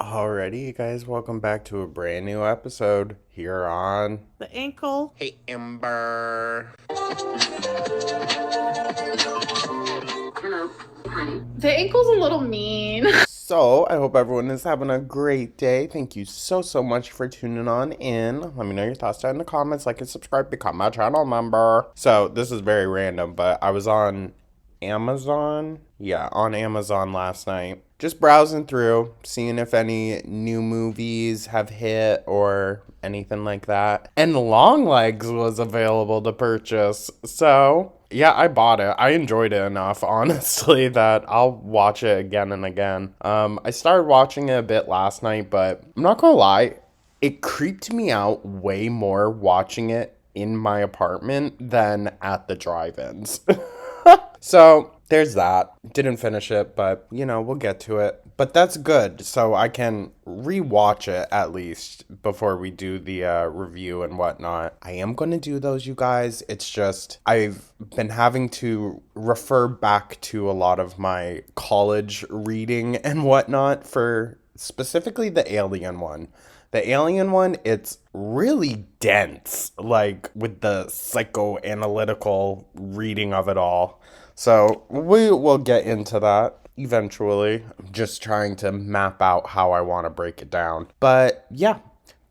Alrighty, you guys, welcome back to a brand new episode here on The ankle. Hey Ember. The ankle's a little mean. So, I hope everyone is having a great day. Thank you so much for tuning on in. Let me know your thoughts down in the comments, like and subscribe, become my channel member. So, this is very random, but I was on Amazon. Yeah, on Amazon last night. Just browsing through, seeing if any new movies have hit or anything like that. And Longlegs was available to purchase. So, yeah, I bought it. I enjoyed it enough, honestly, that I'll watch it again and again. I started watching it a bit last night, but I'm not gonna lie, it creeped me out way more watching it in my apartment than at the drive-ins. So, there's that. Didn't finish it, but, we'll get to it. But that's good, so I can rewatch it at least before we do the review and whatnot. I am going to do those, you guys. It's just, I've been having to refer back to a lot of my college reading and whatnot for specifically the Alien one. The Alien one, it's really dense, like with the psychoanalytical reading of it all. So we will get into that eventually. I'm just trying to map out how I want to break it down. But yeah,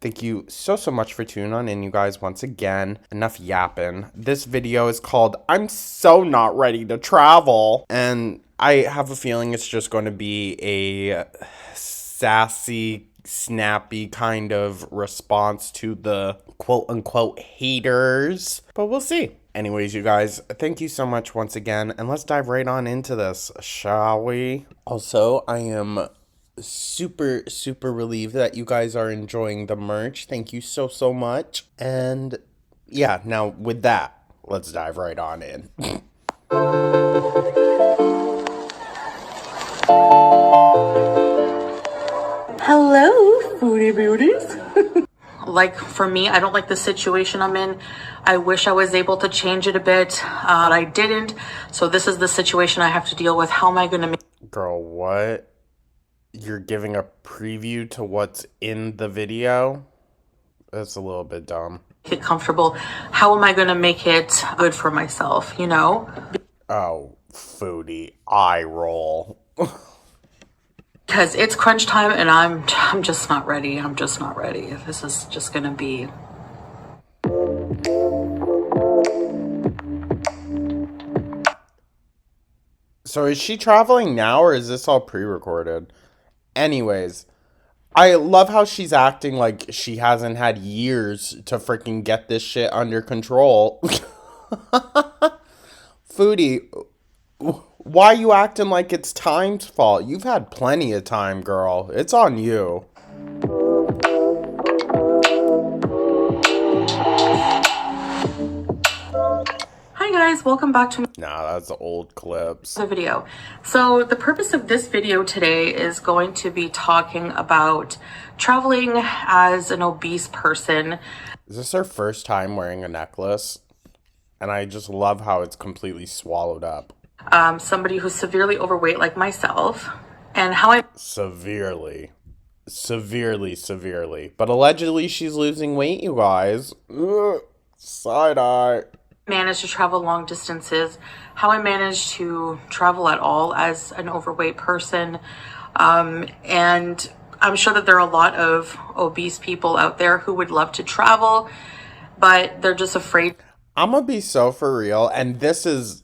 thank you so much for tuning on in, you guys, once again. Enough yapping. This video is called I'm So Not Ready to Travel. And I have a feeling it's just going to be a sassy, snappy kind of response to the quote-unquote haters. But we'll see. Anyways, you guys, thank you so much once again, and let's dive right on into this, shall we? Also, I am super relieved that you guys are enjoying the merch. Thank you so much. And yeah, now with that, let's dive right on in. Hello, foodie beauties. Like for me, I don't like the situation I'm in. I wish I was able to change it a bit, but I didn't. So this is the situation I have to deal with. How am I going to make Girl, what? You're giving a preview to what's in the video? That's a little bit dumb. it comfortable? How am I going to make it good for myself, Oh, foodie, eye roll. Because it's crunch time and I'm just not ready. I'm just not ready. This is just going to be So is she traveling now or is this all pre-recorded? Anyways, I love how she's acting like she hasn't had years to freaking get this shit under control. Foodie, why you acting like it's time's fault? You've had plenty of time, girl. It's on you. Hi guys, welcome back to Nah, that's old clips. the video. So the purpose of this video today is going to be talking about traveling as an obese person. Is this her first time wearing a necklace? And I just love how it's completely swallowed up. Somebody who's severely overweight like myself, and how I Severely. But allegedly she's losing weight, you guys. Ugh, side eye. managed to travel long distances, how I managed to travel at all as an overweight person. And I'm sure that there are a lot of obese people out there who would love to travel, but they're just afraid. I'm gonna be so for real, and this is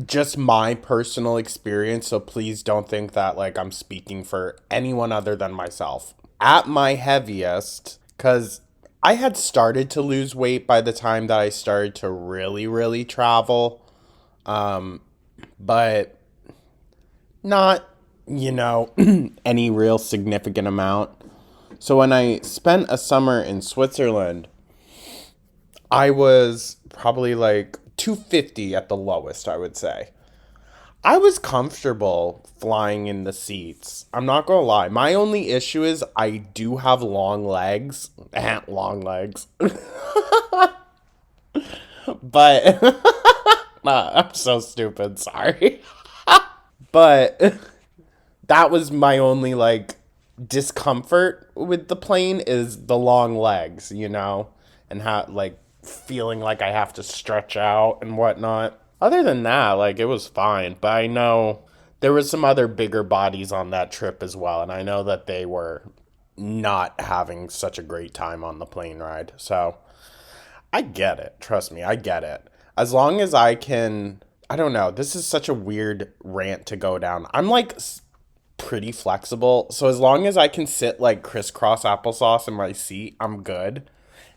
just my personal experience, so please don't think that like I'm speaking for anyone other than myself. At my heaviest, because I had started to lose weight by the time that I started to really travel, but not, any real significant amount. So when I spent a summer in Switzerland, I was probably like 250 at the lowest, I would say. I was comfortable flying in the seats. I'm not gonna lie. My only issue is I do have long legs. Long legs. But I'm so stupid, sorry. But that was my only like discomfort with the plane is the long legs, you know, and how, like, feeling like I have to stretch out and whatnot. Other than that, like, it was fine, but I know there was some other bigger bodies on that trip as well, and I know that they were not having such a great time on the plane ride. So I get it. Trust me, I get it. As long as I can, I don't know. This is such a weird rant to go down. I'm like pretty flexible. So as long as I can sit like crisscross applesauce in my seat, I'm good.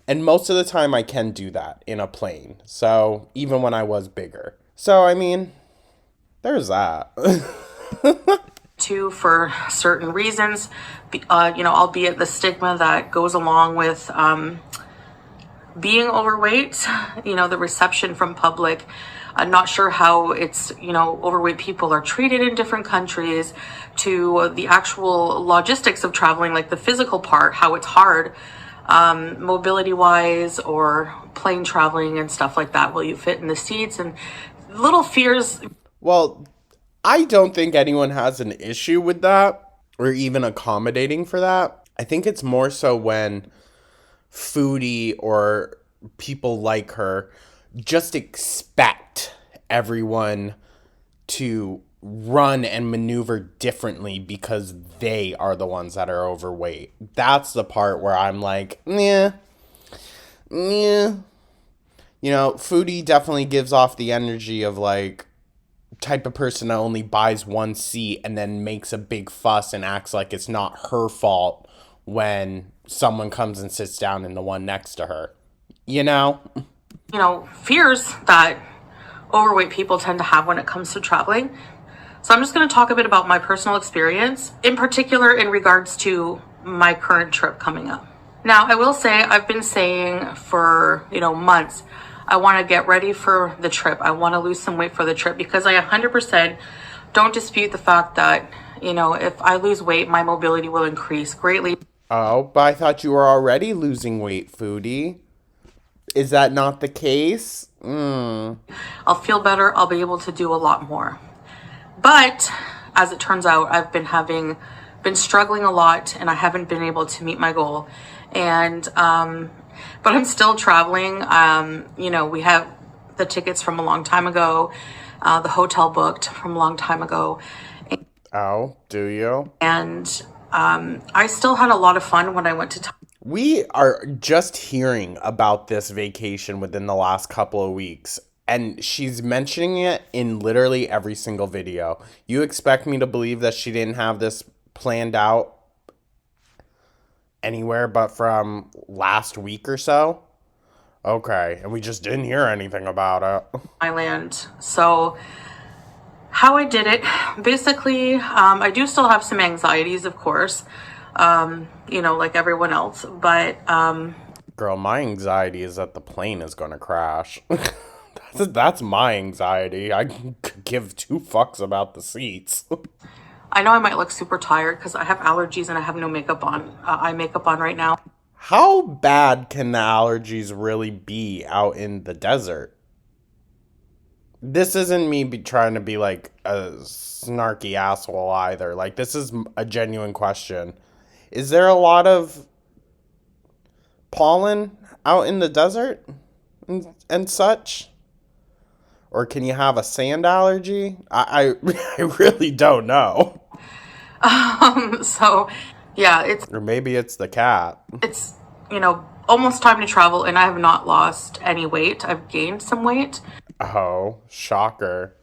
And most of the time I can do that in a plane. So even when I was bigger. So I mean, there's that. too for certain reasons, albeit the stigma that goes along with being overweight, the reception from public. I'm not sure how it's, overweight people are treated in different countries, to the actual logistics of traveling, like the physical part, how it's hard, mobility wise, or plane traveling and stuff like that. Will you fit in the seats? And little fears. Well, I don't think anyone has an issue with that or even accommodating for that. I think it's more so when Foodie or people like her just expect everyone to run and maneuver differently because they are the ones that are overweight. That's the part where I'm like, yeah. Foodie definitely gives off the energy of like type of person that only buys one seat and then makes a big fuss and acts like it's not her fault when someone comes and sits down in the one next to her. Fears that overweight people tend to have when it comes to traveling. So I'm just going to talk a bit about my personal experience, in particular in regards to my current trip coming up. Now, I will say, I've been saying for, months, I want to get ready for the trip. I want to lose some weight for the trip, because I 100% don't dispute the fact that, if I lose weight, my mobility will increase greatly. Oh, but I thought you were already losing weight, Foodie. Is that not the case? I'll feel better. I'll be able to do a lot more. But as it turns out, I've been struggling a lot, and I haven't been able to meet my goal. And, but I'm still traveling. We have the tickets from a long time ago, the hotel booked from a long time ago. Oh, do you? And I still had a lot of fun when I went to We are just hearing about this vacation within the last couple of weeks, and she's mentioning it in literally every single video. You expect me to believe that she didn't have this planned out anywhere but from last week or so? Okay, and we just didn't hear anything about it. Thailand. So how I did it, basically, I do still have some anxieties, of course, like everyone else, but Girl, my anxiety is that the plane is going to crash. That's my anxiety. I could give two fucks about the seats. I know I might look super tired because I have allergies and I have no makeup on, eye makeup on right now. How bad can the allergies really be out in the desert? This isn't me trying to be like a snarky asshole either. Like, this is a genuine question. Is there a lot of pollen out in the desert and such? Or can you have a sand allergy? I really don't know. So yeah, Or maybe it's the cat. It's, almost time to travel, and I have not lost any weight. I've gained some weight. Oh, shocker.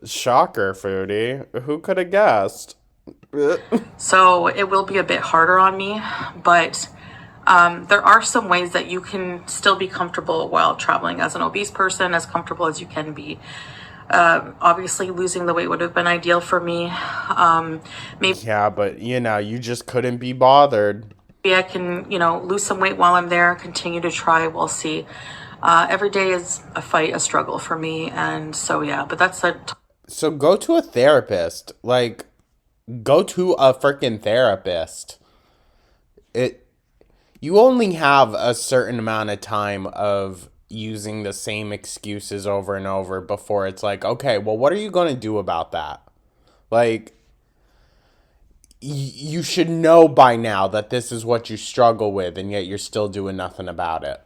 Shocker, Foodie. Who could have guessed? So it will be a bit harder on me, but there are some ways that you can still be comfortable while traveling as an obese person, as comfortable as you can be. Obviously, losing the weight would have been ideal for me. Maybe. Yeah, but you just couldn't be bothered. Maybe I can, lose some weight while I'm there, continue to try. We'll see. Every day is a fight, a struggle for me. And so, yeah, but that's So go to a therapist. Like, go to a freaking therapist. You only have a certain amount of time of using the same excuses over and over before it's like, okay, well, what are you going to do about that? Like, you should know by now that this is what you struggle with, and yet you're still doing nothing about it.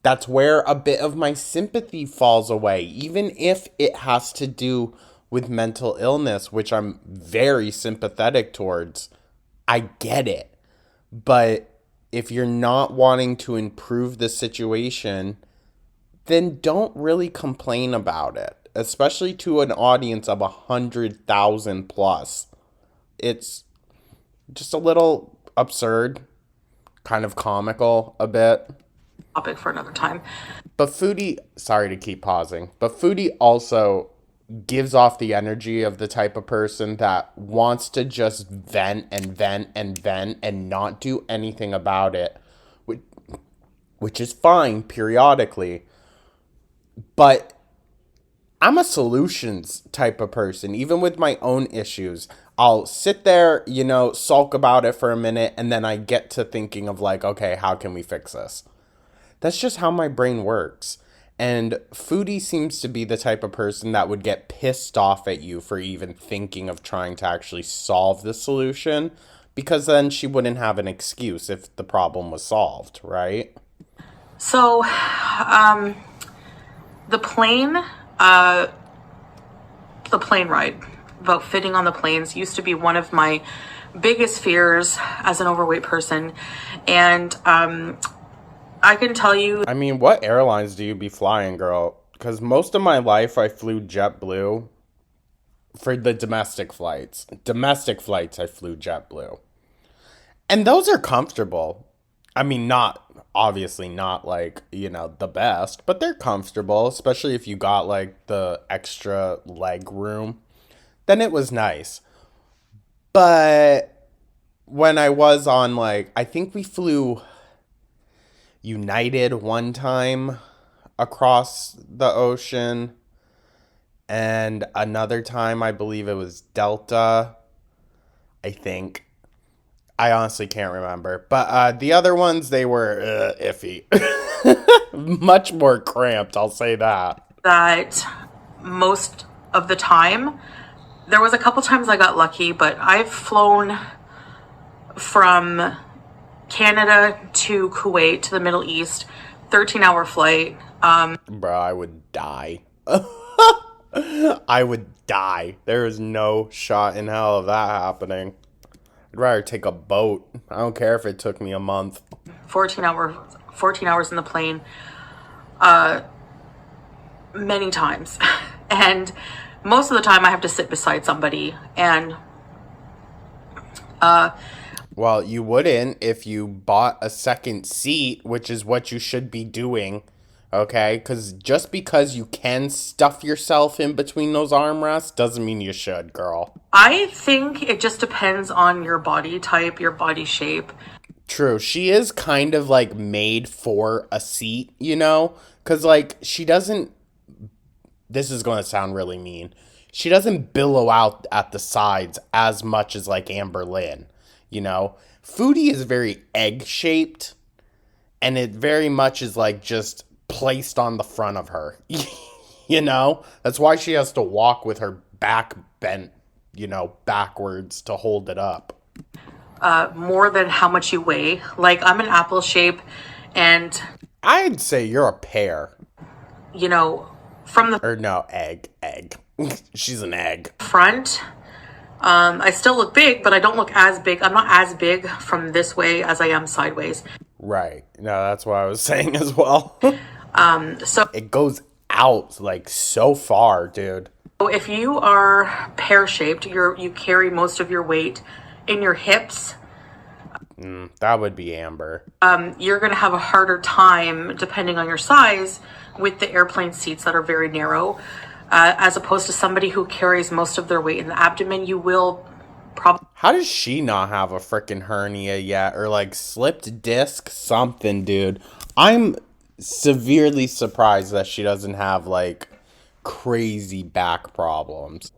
That's where a bit of my sympathy falls away, even if it has to do with mental illness, which I'm very sympathetic towards. I get it. But if you're not wanting to improve the situation, then don't really complain about it, especially to an audience of 100,000 plus. It's just a little absurd, kind of comical a bit. Topic for another time. But Foodie, sorry to keep pausing, but Foodie also gives off the energy of the type of person that wants to just vent and vent and vent and not do anything about it, which is fine periodically. But I'm a solutions type of person, even with my own issues. I'll sit there, sulk about it for a minute, and then I get to thinking of like, okay, how can we fix this? That's just how my brain works. And Foodie seems to be the type of person that would get pissed off at you for even thinking of trying to actually solve the solution, because then she wouldn't have an excuse if the problem was solved, right? So, the plane ride about fitting on the planes used to be one of my biggest fears as an overweight person. And, I can tell you... I mean, what airlines do you be flying, girl? Because most of my life I flew JetBlue for the domestic flights. Domestic flights, I flew JetBlue. And those are comfortable. I mean, obviously not like, the best, but they're comfortable, especially if you got like the extra leg room. Then it was nice. But when I was on I think we flew United one time across the ocean, and another time I believe it was Delta, I think. I honestly can't remember. But the other ones, they were iffy. Much more cramped, I'll say that. That most of the time, there was a couple times I got lucky, but I've flown from Canada to Kuwait to the Middle East, 13-hour flight. Bro, I would die. I would die. There is no shot in hell of that happening. I'd rather take a boat. I don't care if it took me a month. 14 hours in the plane, many times. And most of the time I have to sit beside somebody, and well, you wouldn't if you bought a second seat, which is what you should be doing, okay? Because just because you can stuff yourself in between those armrests doesn't mean you should, girl. I think it just depends on your body type, your body shape. True. She is kind of made for a seat, Because she doesn't... This is going to sound really mean. She doesn't billow out at the sides as much as Amber Lynn. Foodie is very egg-shaped, and it very much is just placed on the front of her. That's why she has to walk with her back bent, backwards to hold it up. More than how much you weigh. I'm an apple shape, and I'd say you're a pear. From the... Or no, egg. She's an egg. Front... I still look big, but I don't look as big. I'm not as big from this way as I am sideways. Right. No, that's what I was saying as well. So it goes out so far, dude. If you are pear-shaped, you carry most of your weight in your hips. That would be Amber. You're going to have a harder time, depending on your size, with the airplane seats that are very narrow. As opposed to somebody who carries most of their weight in the abdomen, you will probably... How does she not have a freaking hernia yet? Or slipped disc? Something, dude. I'm severely surprised that she doesn't have crazy back problems.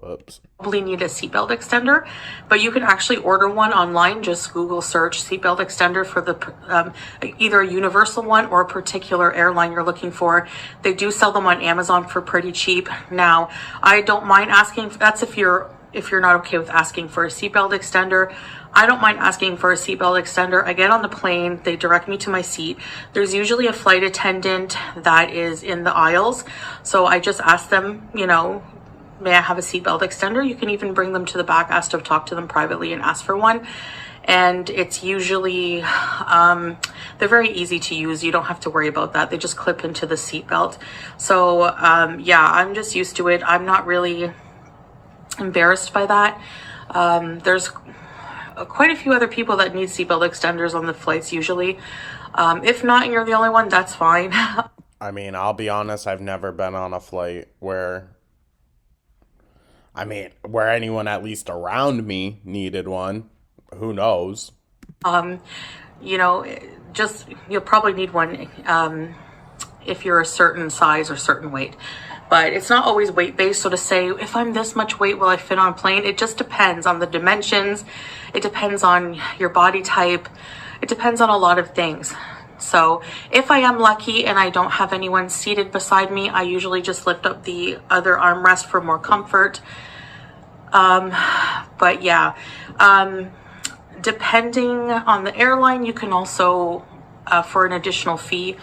Whoops. Probably need a seatbelt extender, but you can actually order one online. Just Google search seatbelt extender for the either a universal one or a particular airline you're looking for. They do sell them on Amazon for pretty cheap. Now, I don't mind asking. That's if you're if you're not okay with asking for a seatbelt extender, I don't mind asking for a seatbelt extender. I get on the plane, they direct me to my seat. There's usually a flight attendant that is in the aisles. So I just ask them, may I have a seatbelt extender? You can even bring them to the back, ask to talk to them privately and ask for one. And it's usually, they're very easy to use. You don't have to worry about that. They just clip into the seatbelt. So yeah, I'm just used to it. I'm not really embarrassed by that. There's quite a few other people that need seatbelt extenders on the flights usually. If not, and you're the only one, that's fine. I mean, I'll be honest, I've never been on a flight where anyone at least around me needed one. Who knows? You'll probably need one if you're a certain size or certain weight. But it's not always weight based. So to say, if I'm this much weight, will I fit on a plane? It just depends on the dimensions. It depends on your body type. It depends on a lot of things. So if I am lucky and I don't have anyone seated beside me, I usually just lift up the other armrest for more comfort. But yeah, depending on the airline, you can also, for an additional fee,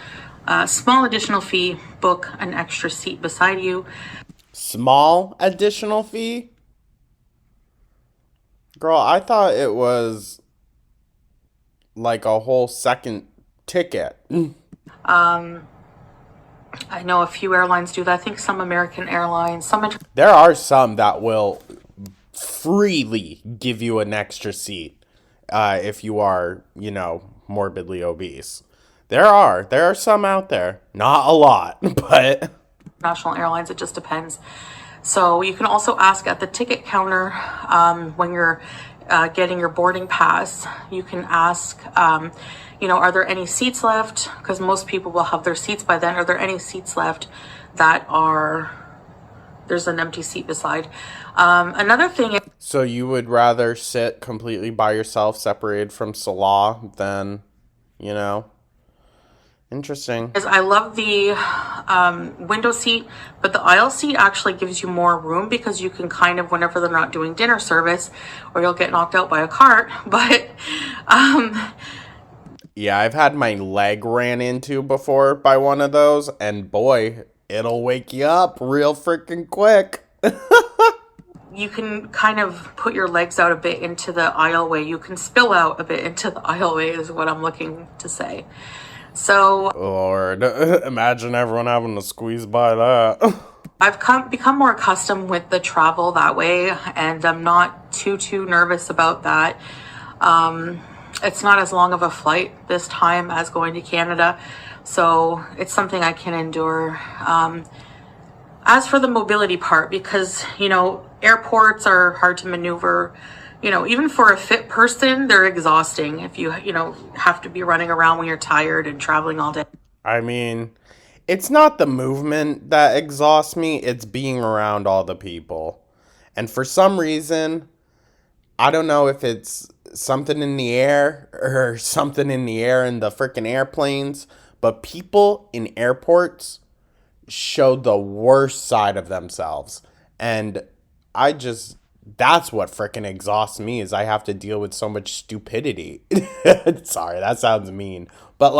small additional fee, book an extra seat beside you. Small additional fee? Girl, I thought it was like a whole second ticket. I know a few airlines do that. I think some American Airlines, There are some that will freely give you an extra seat if you are, morbidly obese. There are some out there. Not a lot, but national airlines, it just depends. So you can also ask at the ticket counter when you're getting your boarding pass. You can ask, are there any seats left? Because most people will have their seats by then. Are there any seats left there's an empty seat beside? Another thing. So you would rather sit completely by yourself, separated from Salah, than, Interesting. I love the window seat, but the aisle seat actually gives you more room because you can kind of, whenever they're not doing dinner service, or you'll get knocked out by a cart. But yeah, I've had my leg ran into before by one of those, and boy, it'll wake you up real freaking quick. You can kind of put your legs out a bit into the aisleway. You can spill out a bit into the aisleway is what I'm looking to say. So, Lord, imagine everyone having to squeeze by that. I've become more accustomed with the travel that way, and I'm not too nervous about that. It's not as long of a flight this time as going to Canada, so it's something I can endure. As for the mobility part, because, airports are hard to maneuver. Even for a fit person, they're exhausting if you have to be running around when you're tired and traveling all day. I mean, it's not the movement that exhausts me, it's being around all the people. And for some reason, I don't know if it's something in the air or something in the air in the freaking airplanes, but people in airports show the worst side of themselves. And that's what freaking exhausts me, is I have to deal with so much stupidity. Sorry, that sounds mean. But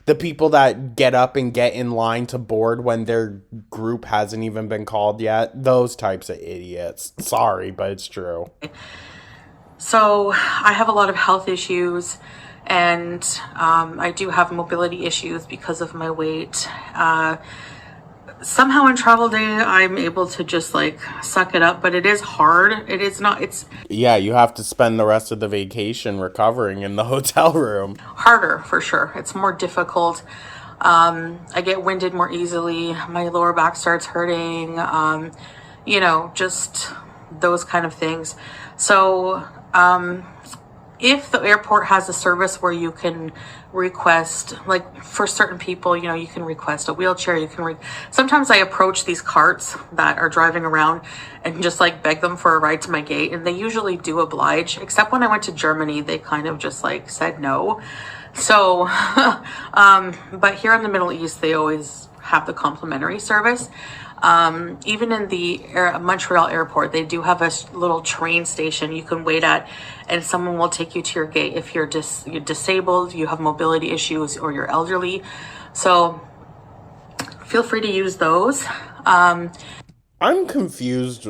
the people that get up and get in line to board when their group hasn't even been called yet, those types of idiots. Sorry, but it's true. So I have a lot of health issues, and I do have mobility issues because of my weight. Somehow on travel day, I'm able to just suck it up, but it is hard. Yeah, you have to spend the rest of the vacation recovering in the hotel room. Harder for sure. It's more difficult. I get winded more easily. My lower back starts hurting. Just those kind of things. So, if the airport has a service where you can request, for certain people, you can request a wheelchair, sometimes I approach these carts that are driving around and just beg them for a ride to my gate, and they usually do oblige, except when I went to Germany, they kind of just said no. So, but here in the Middle East, they always have the complimentary service. Even in the Montreal airport, they do have a little train station you can wait at, and someone will take you to your gate if you're disabled, you have mobility issues, or you're elderly. So feel free to use those. I'm confused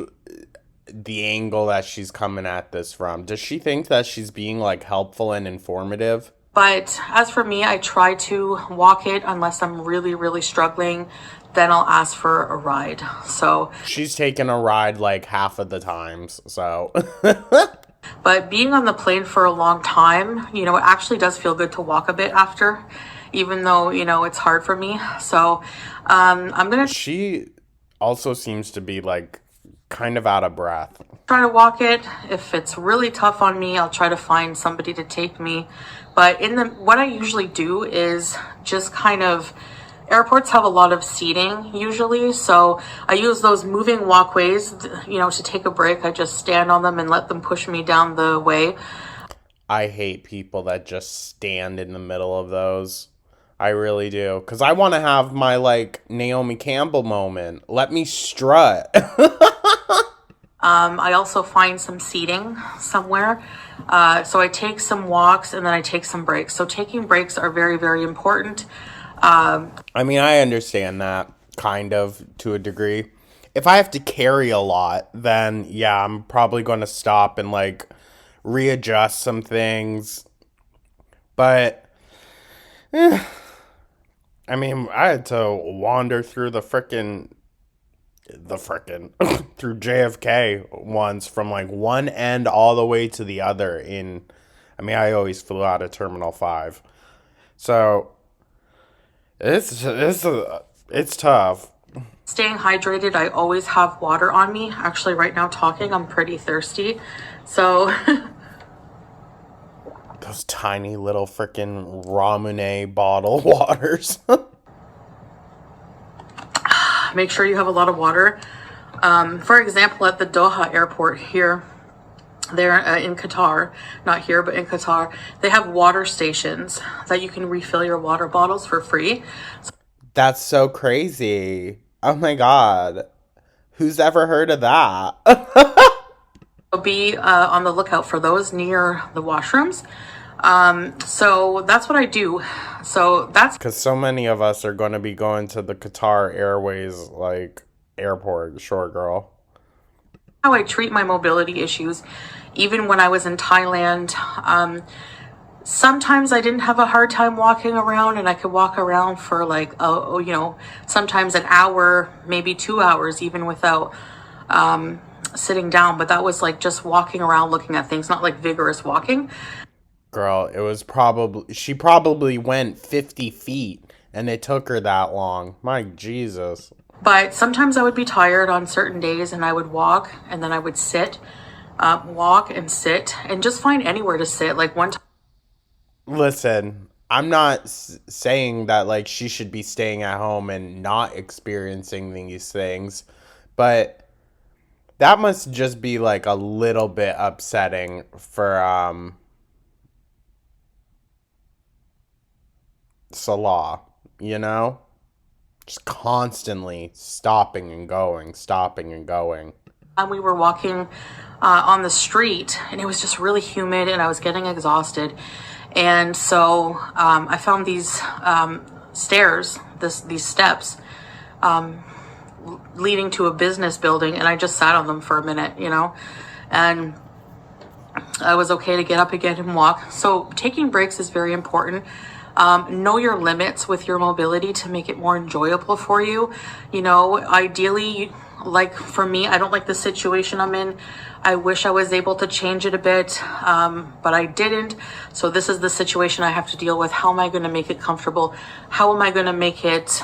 the angle that she's coming at this from. Does she think that she's being like helpful and informative? But as for me, I try to walk it unless I'm really, really struggling. Then I'll ask for a ride. So She's taken a ride like half of the times, so. but being on the plane for a long time, it actually does feel good to walk a bit after, even though, it's hard for me. So I'm going to She also seems to be like kind of out of breath. try to walk it. If it's really tough on me, I'll try to find somebody to take me. But what I usually do is just kind of, airports have a lot of seating usually, so I use those moving walkways, to take a break. I just stand on them and let them push me down the way. I hate people that just stand in the middle of those. I really do. Because I want to have my, like, Naomi Campbell moment. Let me strut. I also find some seating somewhere. So I take some walks and then I take some breaks. So taking breaks are very, very important. I mean, I understand that, kind of, to a degree. If I have to carry a lot, then, yeah, I'm probably going to stop and, like, readjust some things. But, I mean, I had to wander through through JFK once from, like, one end all the way to the other I always flew out of Terminal 5. So, it's tough. Staying hydrated, I always have water on me. Actually, right now talking, I'm pretty thirsty. So Those tiny little freaking Ramune bottle waters. make sure you have a lot of water. For example, at the Doha airport here, there in Qatar, not here, but in Qatar, they have water stations that you can refill your water bottles for free. That's so crazy. Oh my god. Who's ever heard of that? So be on the lookout for those near the washrooms. So that's what I do. So that's Because so many of us are going to be going to the Qatar Airways, like, airport, short girl. how I treat my mobility issues. Even when I was in Thailand, sometimes I didn't have a hard time walking around, and I could walk around for like, sometimes an hour, maybe 2 hours, even without sitting down. But that was like just walking around looking at things, not like vigorous walking. Girl, she probably went 50 feet and it took her that long. My Jesus. But sometimes I would be tired on certain days and I would walk and then I would sit, walk and sit and just find anywhere to sit. Like one time. Listen, I'm not saying that, like, she should be staying at home and not experiencing these things, but that must just be, like, a little bit upsetting for, Salah, you know? Just constantly stopping and going, stopping and going. We were walking on the street and it was just really humid and I was getting exhausted. And so I found these stairs, these steps leading to a business building, and I just sat on them for a minute, and I was okay to get up again and walk. So taking breaks is very important. Know your limits with your mobility to make it more enjoyable for you. Ideally, like for me, I don't like the situation I'm in. I wish I was able to change it a bit, but I didn't. So this is the situation I have to deal with. How am I going to make it comfortable? How am I going to make it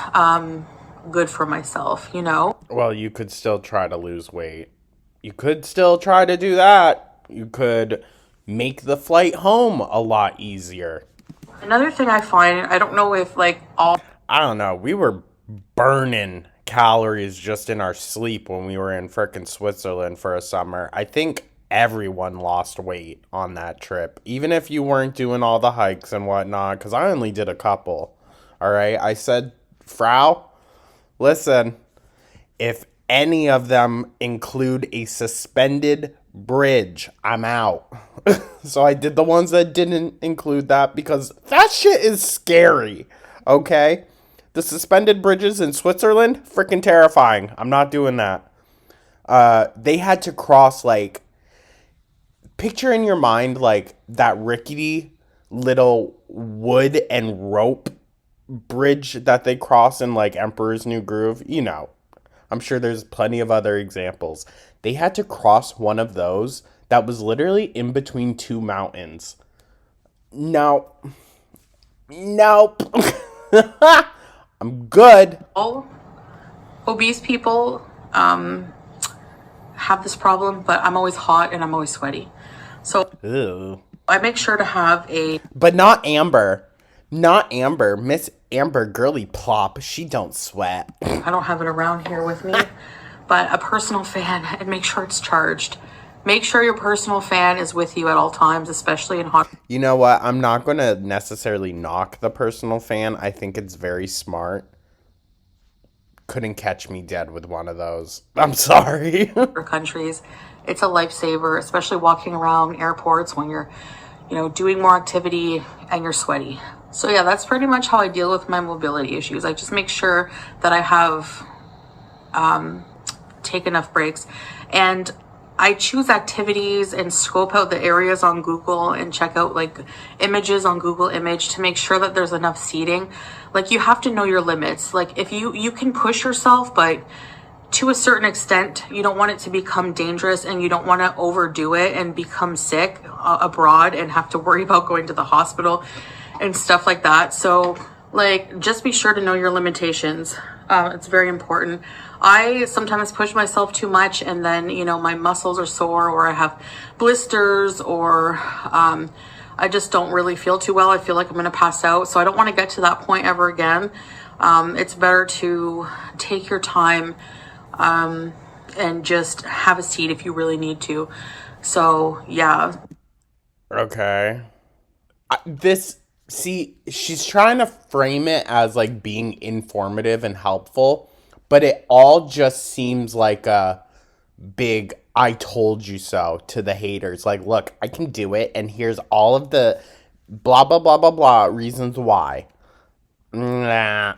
good for myself, Well, you could still try to lose weight. You could still try to do that. You could make the flight home a lot easier. Another thing I find, I don't know if I don't know. We were burning calories just in our sleep when we were in frickin' Switzerland for a summer. I think everyone lost weight on that trip, even if you weren't doing all the hikes and whatnot, because I only did a couple. All right. I said, Frau, listen, If any of them include a suspended bridge, I'm out. So I did the ones that didn't include that because that shit is scary. Okay? The suspended bridges in Switzerland, freaking terrifying. I'm not doing that. They had to cross, like, picture in your mind, like, that rickety little wood and rope bridge that they cross in, like, Emperor's New Groove. You know, I'm sure there's plenty of other examples. They had to cross one of those that was literally in between two mountains. No. Nope. I'm good. All obese people have this problem, but I'm always hot and I'm always sweaty. So Ew. I make sure to have a But not Amber. Not Amber. Miss Amber Girly Plop. She don't sweat. I don't have it around here with me, but a personal fan, and make sure it's charged. Make sure your personal fan is with you at all times, especially in hot. You know what? I'm not going to necessarily knock the personal fan. I think it's very smart. Couldn't catch me dead with one of those. I'm sorry. Countries. It's a lifesaver, especially walking around airports when you're, doing more activity and you're sweaty. So yeah, that's pretty much how I deal with my mobility issues. I just make sure that I have take enough breaks, and I choose activities and scope out the areas on Google and check out like images on Google Image to make sure that there's enough seating. Like, you have to know your limits. Like, if you can push yourself, but to a certain extent, you don't want it to become dangerous, and you don't want to overdo it and become sick abroad and have to worry about going to the hospital and stuff like that. So, like, just be sure to know your limitations. It's very important. I sometimes push myself too much, and then, my muscles are sore, or I have blisters, or I just don't really feel too well. I feel like I'm going to pass out. So I don't want to get to that point ever again. It's better to take your time and just have a seat if you really need to. So, yeah. Okay. She's trying to frame it as like being informative and helpful, but it all just seems like a big I told you so to the haters. Like, look, I can do it, and here's all of the blah, blah, blah, blah, blah reasons why. Nah.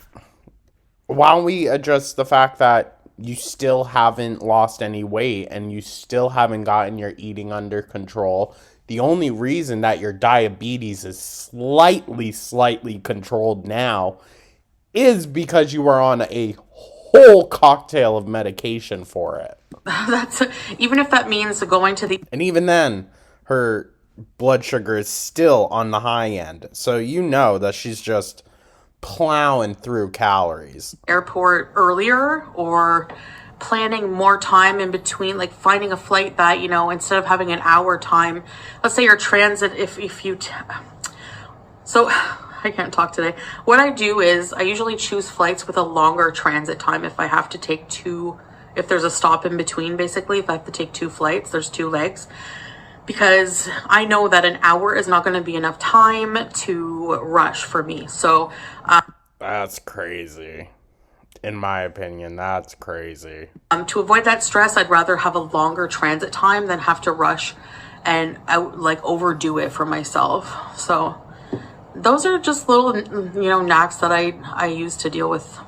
Why don't we address the fact that you still haven't lost any weight and you still haven't gotten your eating under control? The only reason that your diabetes is slightly controlled now is because you are on a whole cocktail of medication for it. That's even if that means going to the And even then, her blood sugar is still on the high end. So you know that she's just plowing through calories. airport earlier, or planning more time in between, like finding a flight that, instead of having an hour time, let's say your transit, so I can't talk today. What I do is I usually choose flights with a longer transit time if I have to take if there's a stop in between, basically, if I have to take two flights, there's two legs, because I know that an hour is not going to be enough time to rush for me. So That's crazy. In my opinion, that's crazy. to avoid that stress, I'd rather have a longer transit time than have to rush and overdo it for myself. So those are just little, knacks that I use to deal with.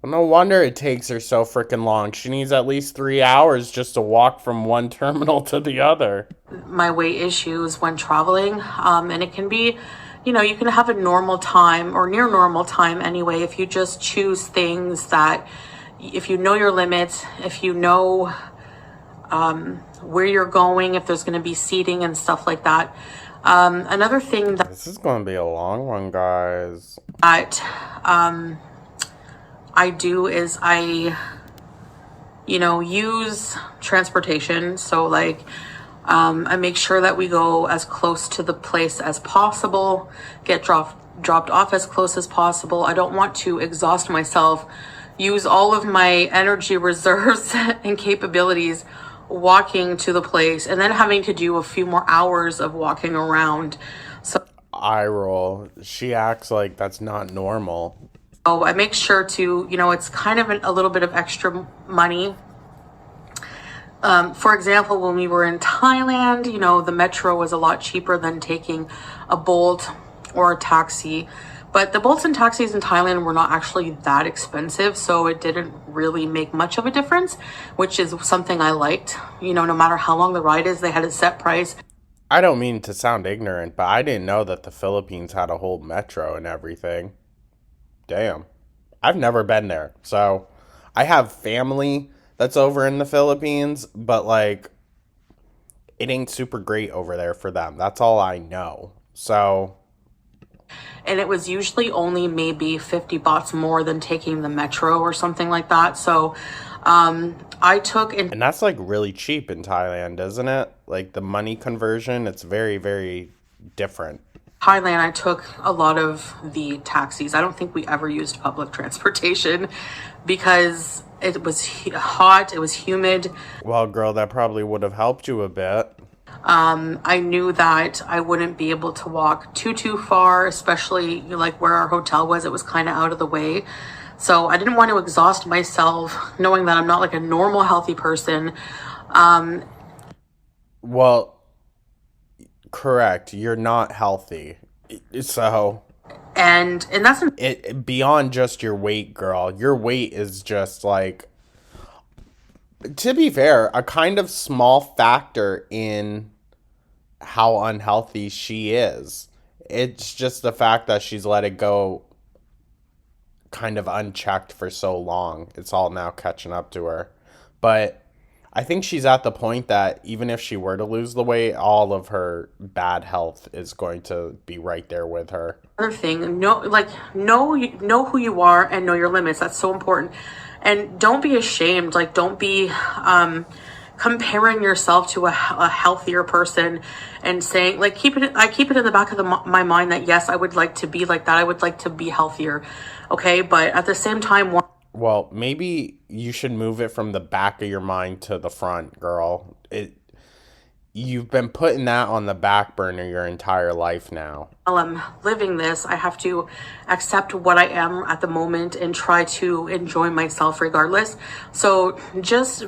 Well, no wonder it takes her so freaking long. She needs at least 3 hours just to walk from one terminal to the other. My weight issues when traveling, and it can be, you can have a normal time or near normal time anyway if you just choose things that, if you know your limits, if you know where you're going, if there's going to be seating and stuff like that. Another thing that This is going to be a long one, guys. I do is I, use transportation. So I make sure that we go as close to the place as possible, get dropped off as close as possible. I don't want to exhaust myself, use all of my energy reserves and capabilities walking to the place, and then having to do a few more hours of walking around. So Eye roll. She acts like that's not normal. So I make sure to, it's kind of a little bit of extra money. For example, when we were in Thailand, the metro was a lot cheaper than taking a Bolt or a taxi. But the Bolts and taxis in Thailand were not actually that expensive, so it didn't really make much of a difference, which is something I liked. No matter how long the ride is, they had a set price. I don't mean to sound ignorant, but I didn't know that the Philippines had a whole metro and everything. Damn. I've never been there. So I have family that's over in the Philippines, but like it ain't super great over there for them. That's all I know. So And it was usually only maybe 50 bahts more than taking the metro or something like that. So I took in and that's like really cheap in Thailand, isn't it? Like the money conversion, it's very, very different. Thailand, I took a lot of the taxis. I don't think we ever used public transportation because it was hot, it was humid. Well, girl, that probably would have helped you a bit. I knew that I wouldn't be able to walk too far, especially like where our hotel was. It was kind of out of the way. So I didn't want to exhaust myself knowing that I'm not like a normal healthy person. Well, correct. You're not healthy. So And that's it beyond just your weight, girl. Your weight is just like, to be fair, a kind of small factor in how unhealthy she is. It's just the fact that she's let it go kind of unchecked for so long. It's all now catching up to her. But I think she's at the point that even if she were to lose the weight, all of her bad health is going to be right there with her. another thing. Know who you are and know your limits. That's so important. And don't be ashamed. Like, don't be comparing yourself to a healthier person and saying, like, I keep it in the back of my mind that yes, I would like to be like that. I would like to be healthier. Okay. But at the same time, Well, maybe you should move it from the back of your mind to the front, girl. You've been putting that on the back burner your entire life now. while I'm living this, I have to accept what I am at the moment and try to enjoy myself regardless. So just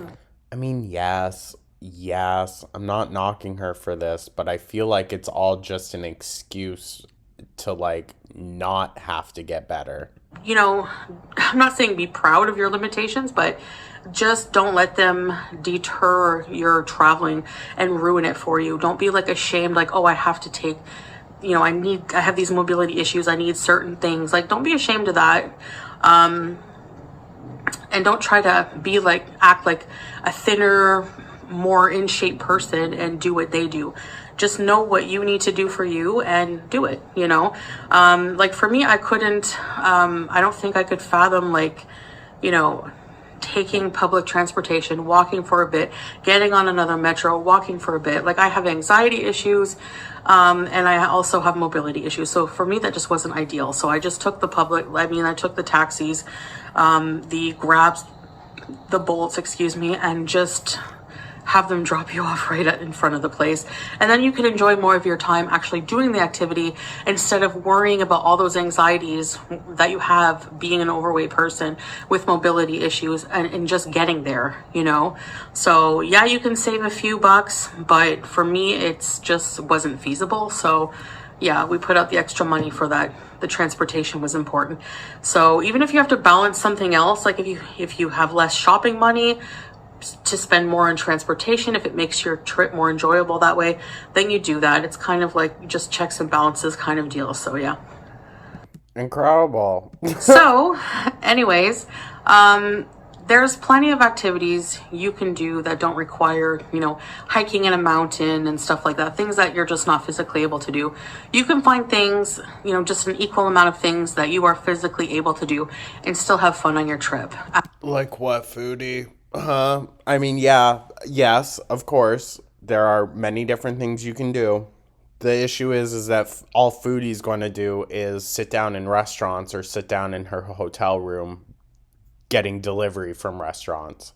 I mean, yes. I'm not knocking her for this, but I feel like it's all just an excuse to like not have to get better. I'm not saying be proud of your limitations, but just don't let them deter your traveling and ruin it for you. Don't be like ashamed, like, oh, I have to take, I have these mobility issues. I need certain things. Like, don't be ashamed of that. And don't try to act like a thinner, more in shape person and do what they do. Just know what you need to do for you and do it, like for me, I couldn't, I don't think I could fathom taking public transportation, walking for a bit, getting on another metro, walking for a bit. Like, I have anxiety issues, and I also have mobility issues. So for me, that just wasn't ideal. So I just took I took the taxis, the Grabs, the Bolts, and just have them drop you off right in front of the place. And then you can enjoy more of your time actually doing the activity instead of worrying about all those anxieties that you have being an overweight person with mobility issues and just getting there, So yeah, you can save a few bucks, but for me, it's just wasn't feasible. So yeah, we put out the extra money for that. The transportation was important. So even if you have to balance something else, like if you have less shopping money, to spend more on transportation, if it makes your trip more enjoyable that way, then you do that. It's kind of like just checks and balances kind of deal. So yeah. Incredible. So anyways, there's plenty of activities you can do that don't require, hiking in a mountain and stuff like that. Things that you're just not physically able to do. You can find things, just an equal amount of things that you are physically able to do and still have fun on your trip. Like what, Foodie? I mean, yeah, yes, of course. There are many different things you can do. The issue is that all Foodie's going to do is sit down in restaurants or sit down in her hotel room getting delivery from restaurants.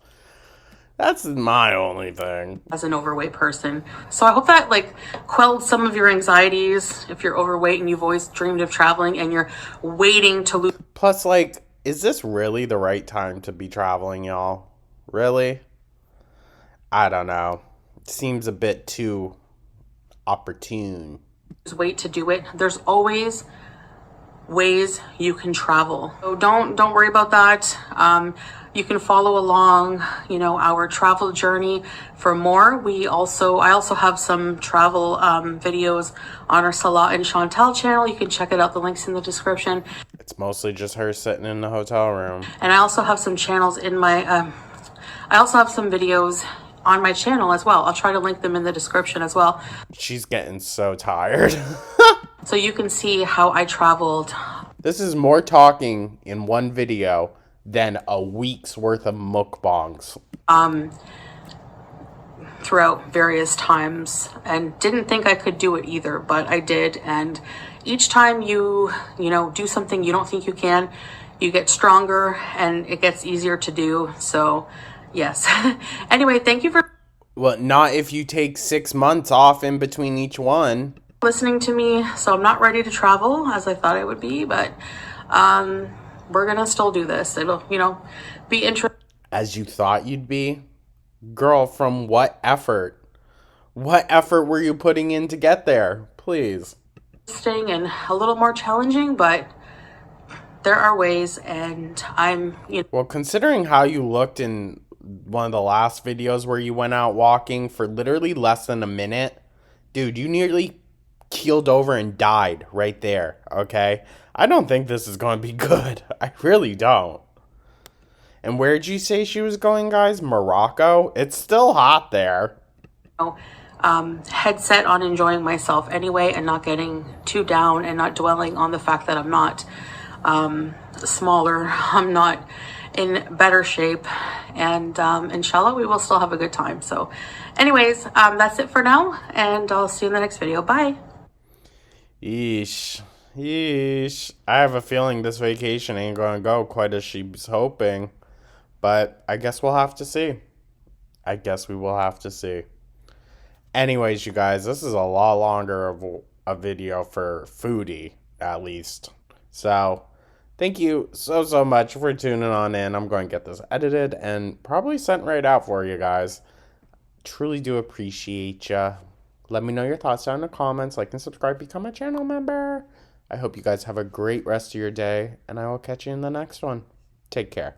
That's my only thing. As an overweight person. So I hope that like quelled some of your anxieties if you're overweight and you've always dreamed of traveling and you're waiting to lose. Plus, like, is this really the right time to be traveling, y'all? Really? I don't know. It seems a bit too opportune. Weight to do it. There's always ways you can travel. So don't worry about that. You can follow along, our travel journey for more. I also have some travel videos on our Salah and Chantal channel. You can check it out. The link's in the description. It's mostly just her sitting in the hotel room. And I also have some channels in my, I also have some videos on my channel as well. I'll try to link them in the description as well. She's getting so tired. So you can see how I traveled. This is more talking in one video than a week's worth of mukbangs. Throughout various times, and didn't think I could do it either, but I did. And each time you do something you don't think you can, you get stronger and it gets easier to do. So yes. Anyway, thank you for Not if you take 6 months off in between each one. listening to me. So I'm not ready to travel as I thought I would be, but we're gonna still do this. It'll be interesting. As you thought you'd be? Girl, from what effort? What effort were you putting in to get there? Please. And a little more challenging, but there are ways, and I'm Well, considering how you looked in one of the last videos where you went out walking for literally less than a minute, dude, you nearly keeled over and died right there, okay? I don't think this is going to be good. I really don't. And where'd you say she was going, guys? Morocco? It's still hot there. headset on enjoying myself anyway, and not getting too down and not dwelling on the fact that I'm not smaller, I'm not in better shape, and inshallah we will still have a good time. So anyways, that's it for now, and I'll see you in the next video. Bye. Yeesh. I have a feeling this vacation ain't gonna go quite as she's hoping. But I guess we'll have to see. I guess we will have to see. Anyways, you guys, this is a lot longer of a video for Foodie, at least. So, thank you so much for tuning on in. I'm going to get this edited and probably sent right out for you guys. Truly do appreciate ya. Let me know your thoughts down in the comments. Like and subscribe, become a channel member. I hope you guys have a great rest of your day, and I will catch you in the next one. Take care.